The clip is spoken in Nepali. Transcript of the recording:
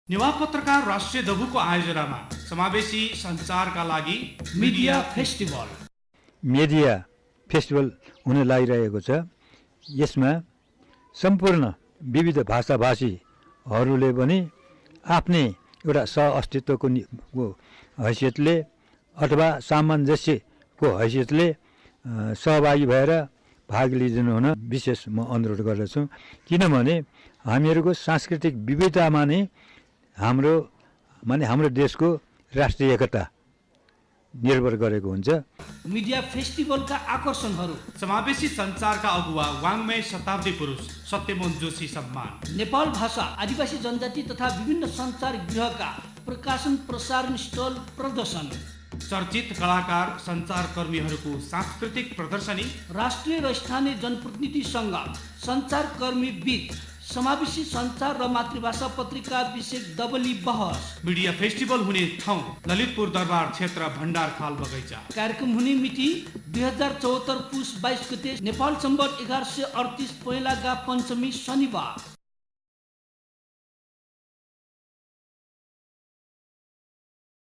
नेवा पत्रकार राष्ट्रिय दबुको आयोजनामा समावेशी सञ्चारका लागि मिडिया फेस्टिभल हुन लागिरहेको छ। यसमा सम्पूर्ण विविध भाषाभाषीहरूले पनि आफ्नै एउटा सह-अस्तित्वको हैसियतले अथवा सामञ्जस्यको हैसियतले सहभागी भएर भाग लिइदिनु हुन विशेष म अनुरोध गर्दछु। किनभने हामीहरूको सांस्कृतिक विविधतामा नै हाम्रो देशको राष्ट्रिय एकता निर्भर गरेको हुन्छ। मिडिया फेस्टिभलका आकर्षणहरू समावेशी सञ्चारका अगुवा वाङ्मय शताब्दी पुरुष सत्यमोहन जोशी सम्मान, नेपाल भाषा आदिवासी जनजाति तथा विभिन्न सञ्चार गृहका प्रकाशन प्रसारण स्टल प्रदर्शन, चर्चित कलाकार सञ्चारकर्मीहरूको सांस्कृतिक प्रदर्शनी, राष्ट्रिय र स्थानीय जनप्रतिनिधिसँग सञ्चारकर्मी बीच समावेशी सञ्चार र मातृभाषा पत्रिका विषय दबली बहस। मिडिया फेस्टिभल हुने ठाउँ ललितपुर दरबार क्षेत्र भण्डारखाल बगैँचा। कार्यक्रम हुने मिति 2074 पुस 22 गते नेपाल सम्वत 1138 पहिलागा पञ्चमी शनिबार।